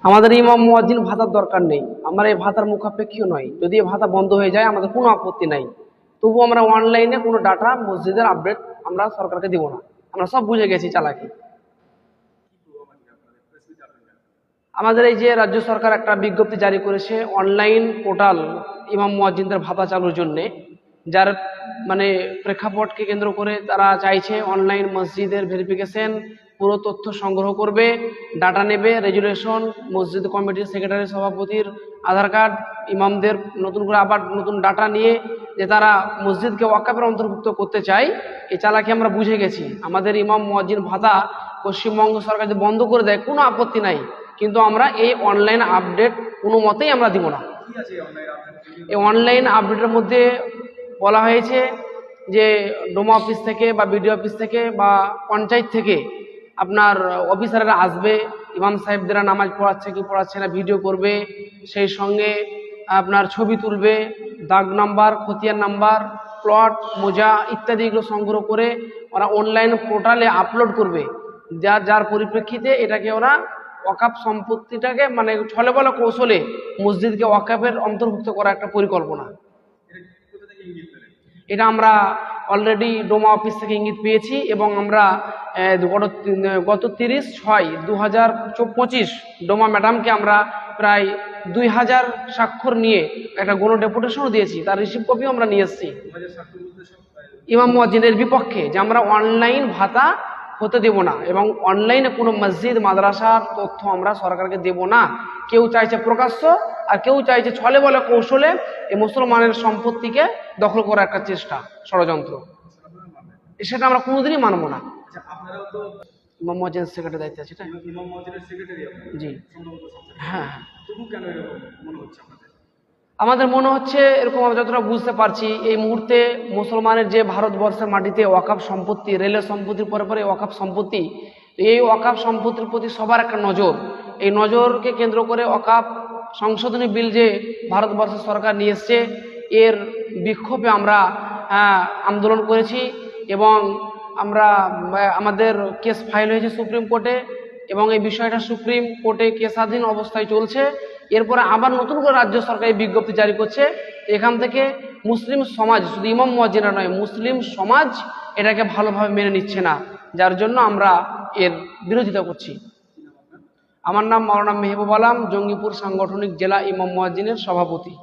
আমাদের ইমাম মুয়াজ্জিন ভাতার দরকার নেই, আমরা এই ভাতার মুখাপেক্ষীও নয়। যদি এই ভাতা বন্ধ হয়ে যায় আমাদের কোনো আপত্তি নাই, তবু আমরা অনলাইনে কোনো ডাটা মসজিদের আপডেট আমরা সরকারকে দিব না। আমরা সব বুঝে গেছি চালাকি। আমাদের এই যে রাজ্য সরকার একটা বিজ্ঞপ্তি জারি করেছে অনলাইন পোর্টাল ইমাম মুয়াজ্জিনদের ভাতা চালুর জন্যে, যার মানে প্রেক্ষাপটকে কেন্দ্র করে তারা চাইছে অনলাইন মসজিদের ভেরিফিকেশন, পুরো তথ্য সংগ্রহ করবে, ডাটা নেবে, রেজুলেশন, মসজিদ কমিটির সেক্রেটারি সভাপতির আধার কার্ড, ইমামদের নতুন করে আবার নতুন ডাটা নিয়ে যে তারা মসজিদকে ওয়াকফের অন্তর্ভুক্ত করতে চায়। এই চালাকি আমরা বুঝে গেছি। আমাদের ইমাম মুয়াজ্জিন ভাতা পশ্চিমবঙ্গ সরকার যদি বন্ধ করে দেয় কোনো আপত্তি নাই, কিন্তু আমরা এই অনলাইন আপডেট কোনো মতেই আমরা দিব না। এই অনলাইন আপডেটের মধ্যে বলা হয়েছে যে ডোমা অফিস থেকে বা বিডিও অফিস থেকে বা পঞ্চায়েত থেকে আপনার অফিসাররা আসবে, ইমাম সাহেবদেরা নামাজ পড়াচ্ছে কি পড়াচ্ছে না ভিডিও করবে, সেই সঙ্গে আপনার ছবি তুলবে, দাগ নাম্বার, খতিয়ান নাম্বার, প্লট, মোজা ইত্যাদি এগুলো সংগ্রহ করে ওরা অনলাইন পোর্টালে আপলোড করবে। যার পরিপ্রেক্ষিতে এটাকে ওরা ওয়াকফ সম্পত্তিটাকে মানে ছলে বলে কৌশলে মসজিদকে ওয়াকফের অন্তর্ভুক্ত করা একটা পরিকল্পনা। এটা আমরা অলরেডি ডোমা অফিস থেকে ইঙ্গিত পেয়েছি এবং আমরা গত 30/6/2025 ডোমা ম্যাডামকে আমরা প্রায় 2000 স্বাক্ষর নিয়ে একটা গণ ডেপুটেশনও দিয়েছি, তার রিসিভ কপিও আমরা নিয়ে এসেছি ইমাম মুয়াজ্জিনের বিপক্ষে, যে আমরা অনলাইন ভাতা হতে দেব না এবং অনলাইনে কোনো মসজিদ মাদ্রাসার তথ্য আমরা সরকারকে দেব না। কেউ চাইছে প্রকাশ্য আর কেউ চাইছে ছলে বলে কৌশলে এই মুসলমানের সম্পত্তিকে দখল করার একটা চেষ্টা, ষড়যন্ত্র। সেটা আমরা কোনোদিনই মানব না। ইমাম মুয়াজ্জিন সেক্রেটারি দায়িত্ব আছে, জি হ্যাঁ। আমাদের মনে হচ্ছে এরকম, আমরা যতটা বুঝতে পারছি এই মুহূর্তে মুসলমানের যে ভারতবর্ষের মাটিতে ওয়াকফ সম্পত্তি, রেলের সম্পত্তির পরে পরে ওয়াকফ সম্পত্তি, এই ওয়াকফ সম্পত্তির প্রতি সবার একটা নজর। এই নজরকে কেন্দ্র করে ওয়াকফ সংশোধনী বিল যে ভারতবর্ষ সরকার নিয়ে এসছে, এর বিক্ষোভে আমরা আন্দোলন করেছি এবং আমাদের কেস ফাইল হয়েছে সুপ্রিম কোর্টে এবং এই বিষয়টা সুপ্রিম কোর্টে কেসাধীন অবস্থায় চলছে। এরপরে আবার নতুন করে রাজ্য সরকার এই বিজ্ঞপ্তি জারি করছে। এখান থেকে মুসলিম সমাজ, শুধু ইমাম মুয়াজ্জিনরা নয়, মুসলিম সমাজ এটাকে ভালোভাবে মেনে নিচ্ছে না, যার জন্য আমরা এর বিরোধিতা করছি। আমার নাম মাওলানা মেহবুব আলম, জঙ্গিপুর সাংগঠনিক জেলা ইমাম মুয়াজ্জিনের সভাপতি।